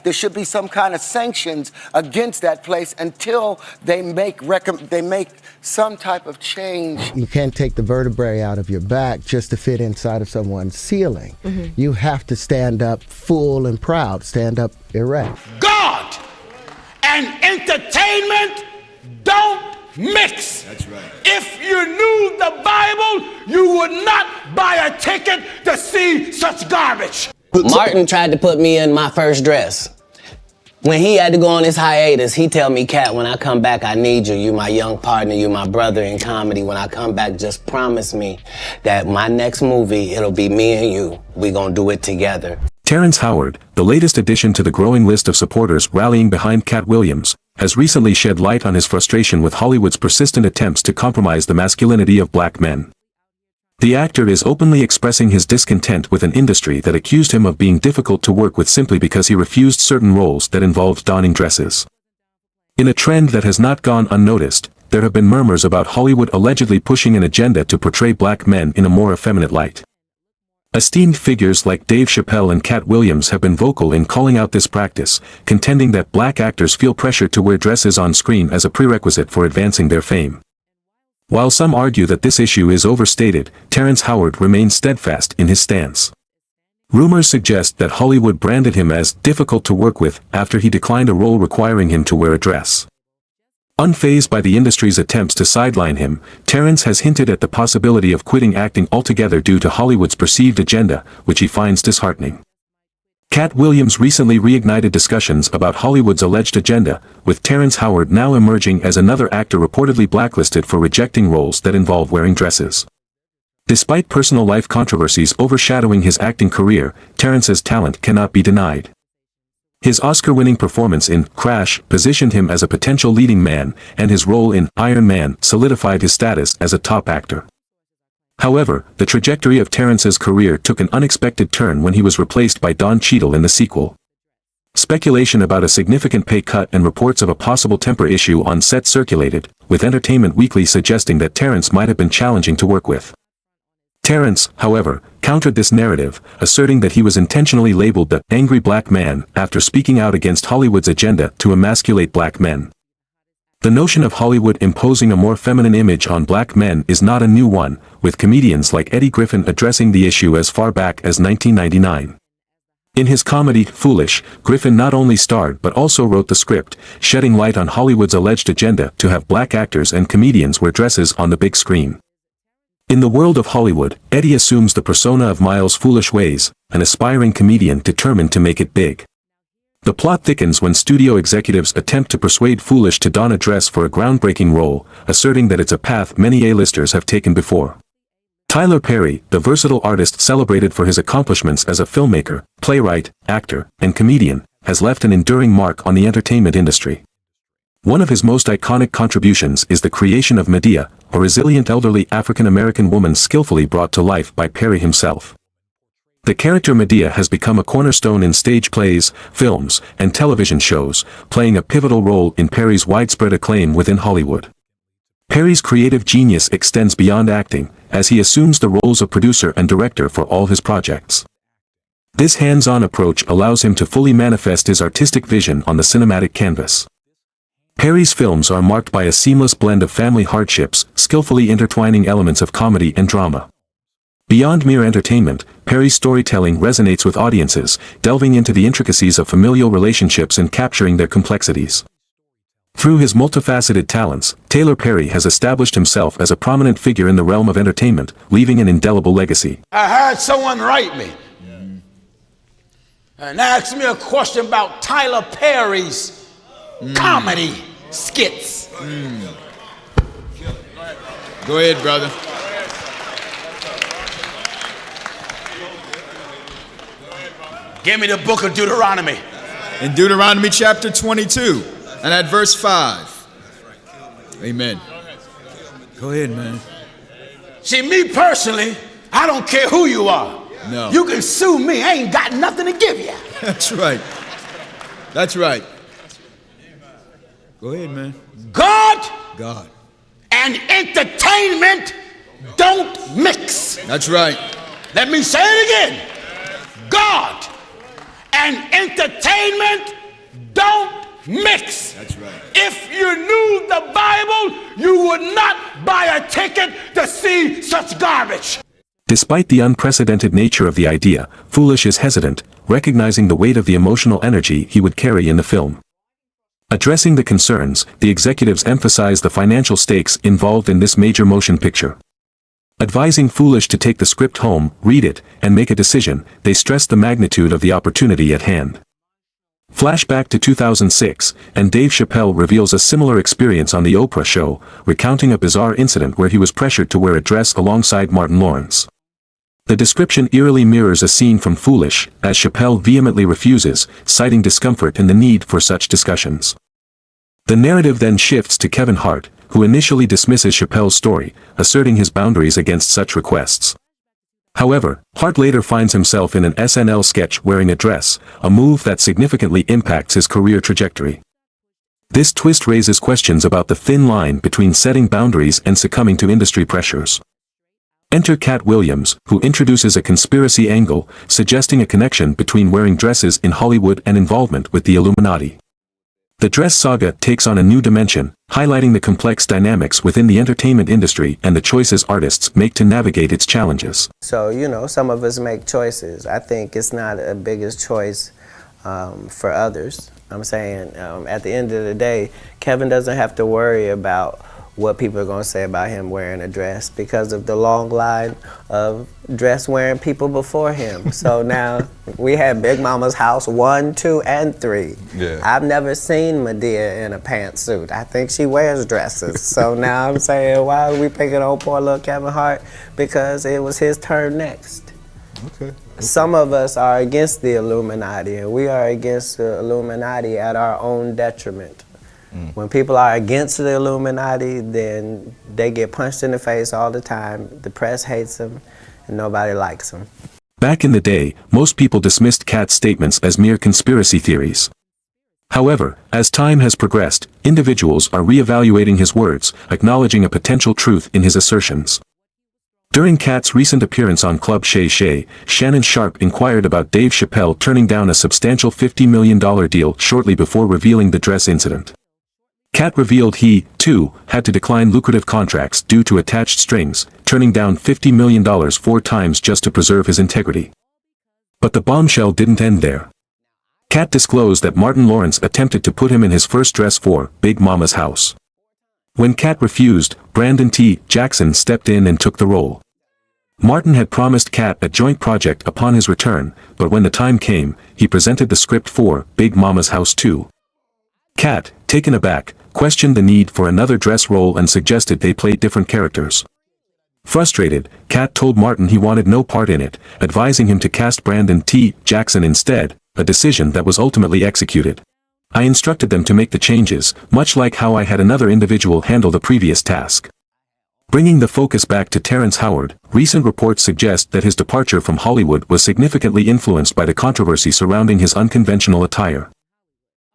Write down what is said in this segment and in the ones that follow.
there should be some kind of sanctions against that place until they make some type of change. You can't take the vertebrae out of your back just to fit inside of someone's ceiling. You have to stand up full and proud, stand up erect. God and entertainment don't mix. That's right. If you knew the Bible, you would not buy a ticket to see such garbage. Martin tried to put me in my first dress. When he had to go on his hiatus, he tell me, Katt, when I come back, I need you. You my young partner, you my brother in comedy. When I come back, just promise me that my next movie, it'll be me and you. We gonna do it together. Terrence Howard, the latest addition to the growing list of supporters rallying behind Katt Williams, has recently shed light on his frustration with Hollywood's persistent attempts to compromise the masculinity of black men. The actor is openly expressing his discontent with an industry that accused him of being difficult to work with simply because he refused certain roles that involved donning dresses. In a trend that has not gone unnoticed, there have been murmurs about Hollywood allegedly pushing an agenda to portray black men in a more effeminate light. Esteemed figures like Dave Chappelle and Katt Williams have been vocal in calling out this practice, contending that black actors feel pressure to wear dresses on screen as a prerequisite for advancing their fame. While some argue that this issue is overstated, Terrence Howard remains steadfast in his stance. Rumors suggest that Hollywood branded him as difficult to work with after he declined a role requiring him to wear a dress. Unfazed by the industry's attempts to sideline him, Terrence has hinted at the possibility of quitting acting altogether due to Hollywood's perceived agenda, which he finds disheartening. Katt Williams recently reignited discussions about Hollywood's alleged agenda, with Terrence Howard now emerging as another actor reportedly blacklisted for rejecting roles that involve wearing dresses. Despite personal life controversies overshadowing his acting career, Terrence's talent cannot be denied. His Oscar-winning performance in Crash positioned him as a potential leading man, and his role in Iron Man solidified his status as a top actor. However, the trajectory of Terrence's career took an unexpected turn when he was replaced by Don Cheadle in the sequel. Speculation about a significant pay cut and reports of a possible temper issue on set circulated, with Entertainment Weekly suggesting that Terrence might have been challenging to work with. Terrence, however, countered this narrative, asserting that he was intentionally labeled the angry black man after speaking out against Hollywood's agenda to emasculate black men. The notion of Hollywood imposing a more feminine image on black men is not a new one, with comedians like Eddie Griffin addressing the issue as far back as 1999. In his comedy, Foolish, Griffin not only starred but also wrote the script, shedding light on Hollywood's alleged agenda to have black actors and comedians wear dresses on the big screen. In the world of Hollywood, Eddie assumes the persona of Miles Foolish Ways, an aspiring comedian determined to make it big. The plot thickens when studio executives attempt to persuade Foolish to don a dress for a groundbreaking role, asserting that it's a path many A-listers have taken before. Tyler Perry, the versatile artist celebrated for his accomplishments as a filmmaker, playwright, actor, and comedian, has left an enduring mark on the entertainment industry. One of his most iconic contributions is the creation of Medea, a resilient elderly African-American woman skillfully brought to life by Perry himself. The character Medea has become a cornerstone in stage plays, films, and television shows, playing a pivotal role in Perry's widespread acclaim within Hollywood. Perry's creative genius extends beyond acting, as he assumes the roles of producer and director for all his projects. This hands-on approach allows him to fully manifest his artistic vision on the cinematic canvas. Perry's films are marked by a seamless blend of family hardships, skillfully intertwining elements of comedy and drama. Beyond mere entertainment, Perry's storytelling resonates with audiences, delving into the intricacies of familial relationships and capturing their complexities. Through his multifaceted talents, Tyler Perry has established himself as a prominent figure in the realm of entertainment, leaving an indelible legacy. I had someone write me and ask me a question about Tyler Perry's comedy skits. Go ahead, brother. Give me the book of Deuteronomy. In Deuteronomy chapter 22 and at verse 5. Amen. Go ahead, man. See, me personally, I don't care who you are. No. You can sue me. I ain't got nothing to give you. That's right. That's right. Go ahead, man. God and entertainment don't mix. That's right. Let me say it again. God and entertainment don't mix. That's right. If you knew the Bible, you would not buy a ticket to see such garbage. Despite the unprecedented nature of the idea, Foolish is hesitant, recognizing the weight of the emotional energy he would carry in the film. Addressing the concerns, the executives emphasize the financial stakes involved in this major motion picture. Advising Foolish to take the script home, read it, and make a decision, they stress the magnitude of the opportunity at hand. Flashback to 2006, and Dave Chappelle reveals a similar experience on The Oprah Show, recounting a bizarre incident where he was pressured to wear a dress alongside Martin Lawrence. The description eerily mirrors a scene from Foolish, as Chappelle vehemently refuses, citing discomfort in the need for such discussions. The narrative then shifts to Kevin Hart, who initially dismisses Chappelle's story, asserting his boundaries against such requests. However, Hart later finds himself in an SNL sketch wearing a dress, a move that significantly impacts his career trajectory. This twist raises questions about the thin line between setting boundaries and succumbing to industry pressures. Enter Katt Williams, who introduces a conspiracy angle, suggesting a connection between wearing dresses in Hollywood and involvement with the Illuminati. The dress saga takes on a new dimension, highlighting the complex dynamics within the entertainment industry and the choices artists make to navigate its challenges. So, you know, some of us make choices. I think it's not a biggest choice for others. I'm saying at the end of the day, Kevin doesn't have to worry about what people are going to say about him wearing a dress because of the long line of dress-wearing people before him. So now we had Big Mama's house 1, 2, and 3. Yeah. I've never seen Medea in a pantsuit. I think she wears dresses. So now I'm saying, why are we picking on poor little Kevin Hart? Because it was his turn next. Okay. Some of us are against the Illuminati, and we are against the Illuminati at our own detriment. When people are against the Illuminati, then they get punched in the face all the time. The press hates them, and nobody likes them. Back in the day, most people dismissed Katt's statements as mere conspiracy theories. However, as time has progressed, individuals are re-evaluating his words, acknowledging a potential truth in his assertions. During Katt's recent appearance on Club Shay Shay, Shannon Sharpe inquired about Dave Chappelle turning down a substantial $50 million deal shortly before revealing the dress incident. Katt revealed he, too, had to decline lucrative contracts due to attached strings, turning down $50 million 4 times just to preserve his integrity. But the bombshell didn't end there. Katt disclosed that Martin Lawrence attempted to put him in his first dress for Big Mama's House. When Katt refused, Brandon T. Jackson stepped in and took the role. Martin had promised Katt a joint project upon his return, but when the time came, he presented the script for Big Mama's House 2. Katt, taken aback, questioned the need for another dress role and suggested they play different characters. Frustrated, Katt told Martin he wanted no part in it, advising him to cast Brandon T. Jackson instead, a decision that was ultimately executed. I instructed them to make the changes, much like how I had another individual handle the previous task. Bringing the focus back to Terrence Howard, recent reports suggest that his departure from Hollywood was significantly influenced by the controversy surrounding his unconventional attire.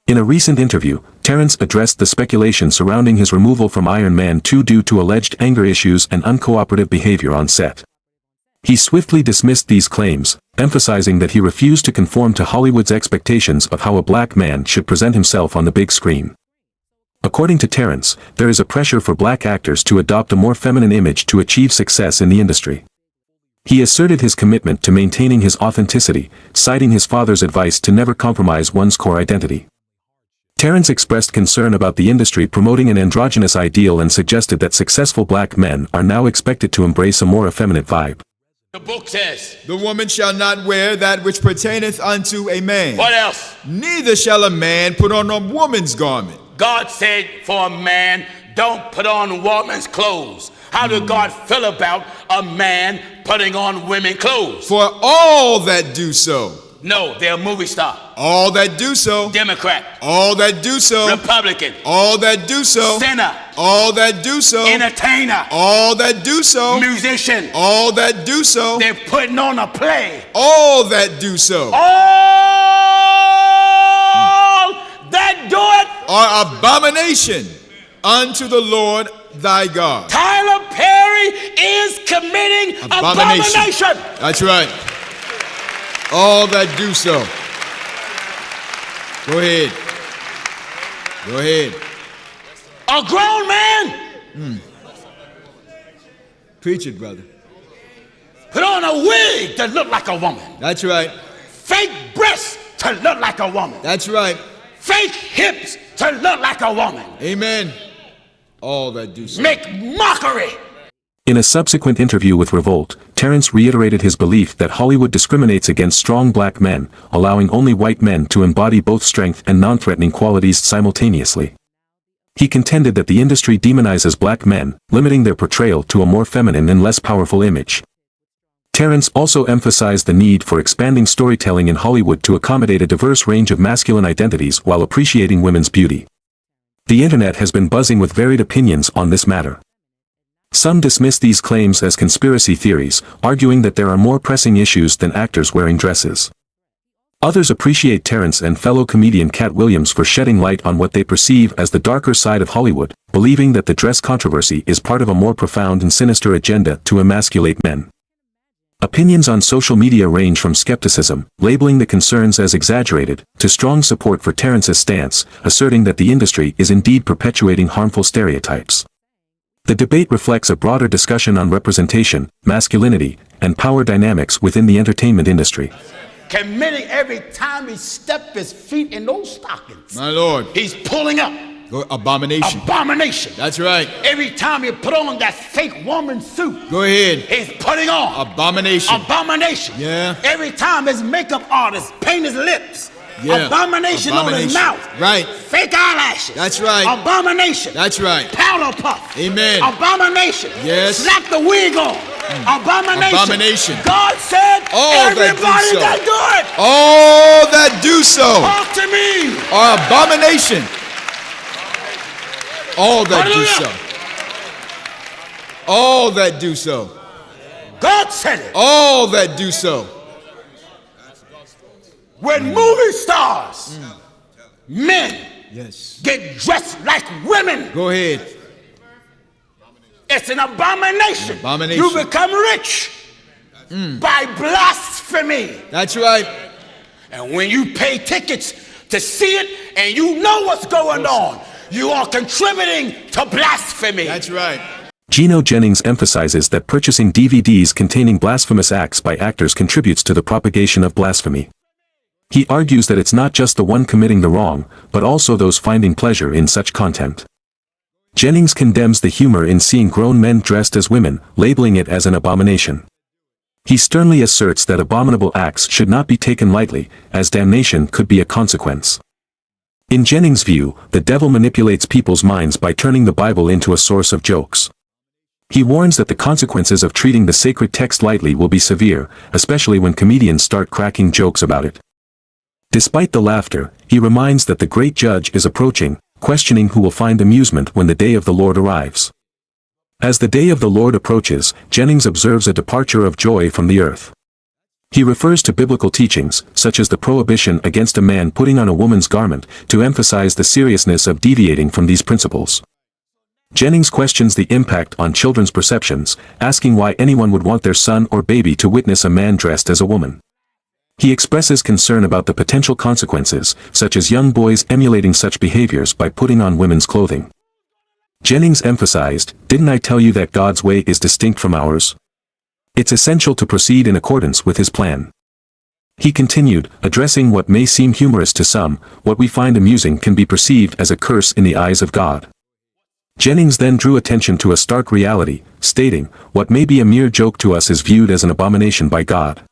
In a recent interview, Terrence addressed the speculation surrounding his removal from Iron Man 2 due to alleged anger issues and uncooperative behavior on set. He swiftly dismissed these claims, emphasizing that he refused to conform to Hollywood's expectations of how a black man should present himself on the big screen. According to Terrence, there is a pressure for black actors to adopt a more feminine image to achieve success in the industry. He asserted his commitment to maintaining his authenticity, citing his father's advice to never compromise one's core identity. Terrence expressed concern about the industry promoting an androgynous ideal and suggested that successful black men are now expected to embrace a more effeminate vibe. The book says, The woman shall not wear that which pertaineth unto a man. what else? Neither shall a man put on a woman's garment. God said for a man, don't put on woman's clothes. How does God feel about a man putting on women's clothes? For all that do so. No, they're a movie star. All that do so. Democrat. All that do so. Republican. All that do so. Sinner. All that do so. Entertainer. All that do so. Musician. All that do so. They're putting on a play. All that do so. All that do it are abomination unto the Lord thy God. Tyler Perry is committing abomination. That's right. All that do so. Go ahead. Go ahead. A grown man Preach it, brother. put on a wig to look like a woman. That's right. Fake breasts to look like a woman. That's right. Fake hips to look like a woman. Amen. All that do so. Make mockery. In a subsequent interview with Revolt, Terrence reiterated his belief that Hollywood discriminates against strong black men, allowing only white men to embody both strength and non-threatening qualities simultaneously. He contended that the industry demonizes black men, limiting their portrayal to a more feminine and less powerful image. Terrence also emphasized the need for expanding storytelling in Hollywood to accommodate a diverse range of masculine identities while appreciating women's beauty. The internet has been buzzing with varied opinions on this matter. Some dismiss these claims as conspiracy theories, arguing that there are more pressing issues than actors wearing dresses. Others appreciate Terrence and fellow comedian Katt Williams for shedding light on what they perceive as the darker side of Hollywood, believing that the dress controversy is part of a more profound and sinister agenda to emasculate men. Opinions on social media range from skepticism, labeling the concerns as exaggerated, to strong support for Terrence's stance, asserting that the industry is indeed perpetuating harmful stereotypes. The debate reflects a broader discussion on representation, masculinity, and power dynamics within the entertainment industry. Committing every time he steps his feet in those stockings. My Lord. He's pulling up. Go, abomination. Abomination. That's right. Every time he put on that fake woman suit. Go ahead. He's putting on. Abomination. Abomination. Yeah. Every time his makeup artist paint his lips. Yeah. Abomination on his mouth. Right. Fake eyelashes. That's right. Abomination. That's right. Powder puff. Amen. Abomination. Yes. Slap the wig on. Abomination. Abomination. God said All everybody that that do it. All that do so Talk to me. are abomination. All that do Hallelujah. so. All that do so. God said it. All that do so. When movie stars, men, Yes. get dressed like women, Go ahead. it's an abomination. Abomination. You become rich by blasphemy. That's right. And when you pay tickets to see it and you know what's going on, you are contributing to blasphemy. That's right. Gino Jennings emphasizes that purchasing DVDs containing blasphemous acts by actors contributes to the propagation of blasphemy. He argues that it's not just the one committing the wrong, but also those finding pleasure in such content. Jennings condemns the humor in seeing grown men dressed as women, labeling it as an abomination. He sternly asserts that abominable acts should not be taken lightly, as damnation could be a consequence. In Jennings' view, the devil manipulates people's minds by turning the Bible into a source of jokes. He warns that the consequences of treating the sacred text lightly will be severe, especially when comedians start cracking jokes about it. Despite the laughter, he reminds that the great judge is approaching, questioning who will find amusement when the day of the Lord arrives. As the day of the Lord approaches, Jennings observes a departure of joy from the earth. He refers to biblical teachings, such as the prohibition against a man putting on a woman's garment, to emphasize the seriousness of deviating from these principles. Jennings questions the impact on children's perceptions, asking why anyone would want their son or baby to witness a man dressed as a woman. He expresses concern about the potential consequences, such as young boys emulating such behaviors by putting on women's clothing. Jennings emphasized, "Didn't I tell you that God's way is distinct from ours? It's essential to proceed in accordance with his plan." He continued, addressing what may seem humorous to some, what we find amusing can be perceived as a curse in the eyes of God. Jennings then drew attention to a stark reality, stating, "What may be a mere joke to us is viewed as an abomination by God."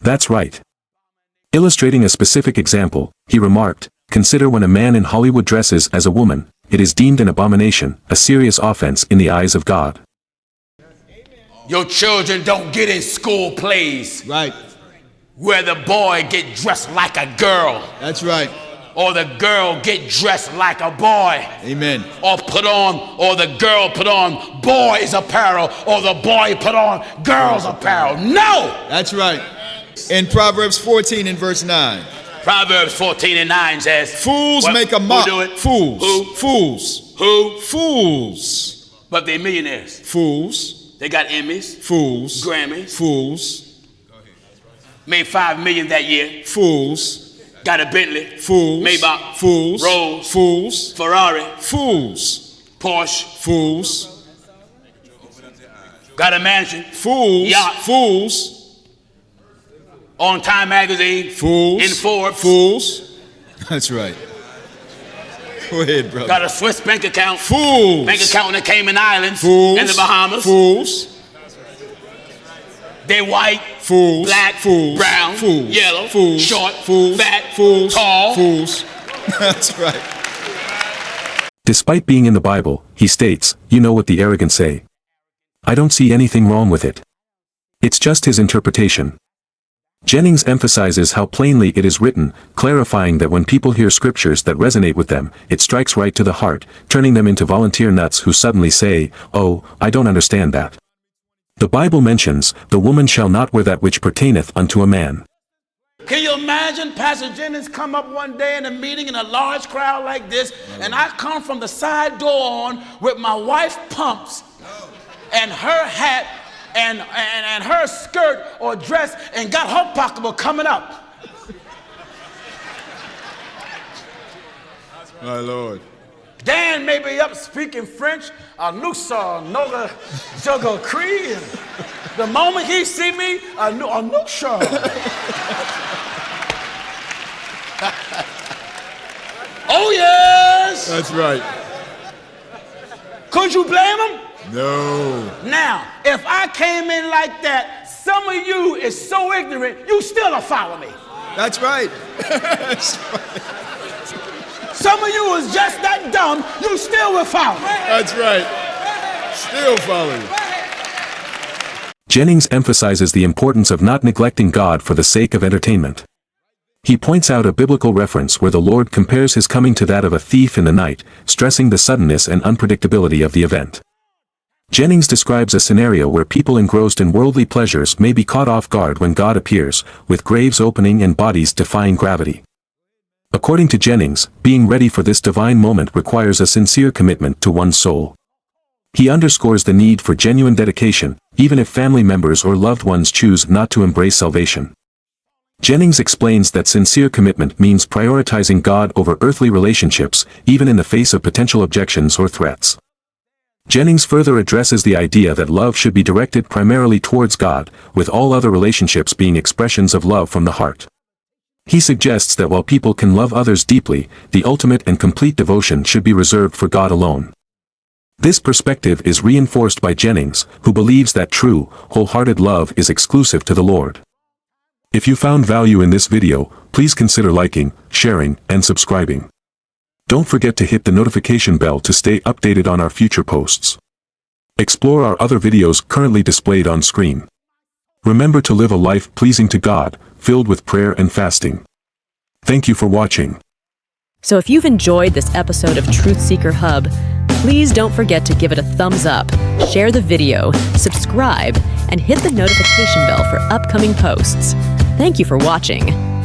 That's right. Illustrating a specific example, he remarked, "Consider when a man in Hollywood dresses as a woman, it is deemed an abomination, a serious offense in the eyes of God." Your children don't get in school plays Right. where the boy get dressed like a girl That's right. or the girl get dressed like a boy. Amen. Or the girl put on boys apparel, or the boy put on girls apparel. No! That's right. In Proverbs 14 and verse 9. Proverbs 14 and 9 says, Fools what? make a Who mock. do it? Fools. Who? Fools. Who? Fools. But they're millionaires. Fools. They got Emmys, Fools. Grammys, Fools. made $5 million that year. Fools. got a Bentley, Fools. Maybach, Fools. Rolls, Fools. Ferrari, Fools. Porsche, Fools. got a mansion, Fools. Yacht. Fools. on Time Magazine, Fools. in Forbes, Fools. That's right. Go ahead, brother. got a Swiss bank account, Fools. bank account in the Cayman Islands, Fools. in the Bahamas. Fools. They white, Fools. black, Fools. brown, Fools. yellow, Fools. short, Fools. fat, Fools. tall. Fools. That's right. Despite being in the Bible, he states, you know what the arrogant say. I don't see anything wrong with it. It's just his interpretation. Jennings emphasizes how plainly it is written, clarifying that when people hear scriptures that resonate with them, it strikes right to the heart, turning them into volunteer nuts who suddenly say, oh, I don't understand that. The Bible mentions, the woman shall not wear that which pertaineth unto a man. Can you imagine Pastor Jennings come up one day in a meeting in a large crowd like this, and I come from the side door on with my wife's pumps and her hat and her skirt or dress and got her pocketbook coming up. My Lord. Dan may be up speaking French, Anusa, Noga, Jogo Cree. The moment he see me, Anusha. Oh yes! That's right. Could you blame him? No. Now, if I came in like that, some of you is so ignorant, you still will follow me. That's right. That's right. Some of you is just that dumb, you still will follow me. That's right. Still following. Jennings emphasizes the importance of not neglecting God for the sake of entertainment. He points out a biblical reference where the Lord compares his coming to that of a thief in the night, stressing the suddenness and unpredictability of the event. Jennings describes a scenario where people engrossed in worldly pleasures may be caught off guard when God appears, with graves opening and bodies defying gravity. According to Jennings, being ready for this divine moment requires a sincere commitment to one's soul. He underscores the need for genuine dedication, even if family members or loved ones choose not to embrace salvation. Jennings explains that sincere commitment means prioritizing God over earthly relationships, even in the face of potential objections or threats. Jennings further addresses the idea that love should be directed primarily towards God, with all other relationships being expressions of love from the heart. He suggests that while people can love others deeply, the ultimate and complete devotion should be reserved for God alone. This perspective is reinforced by Jennings, who believes that true, wholehearted love is exclusive to the Lord. If you found value in this video, please consider liking, sharing, and subscribing. Don't forget to hit the notification bell to stay updated on our future posts. Explore our other videos currently displayed on screen. Remember to live a life pleasing to God, filled with prayer and fasting. Thank you for watching. So if you've enjoyed this episode of Truthseeker Hub, please don't forget to give it a thumbs up, share the video, subscribe, and hit the notification bell for upcoming posts. Thank you for watching.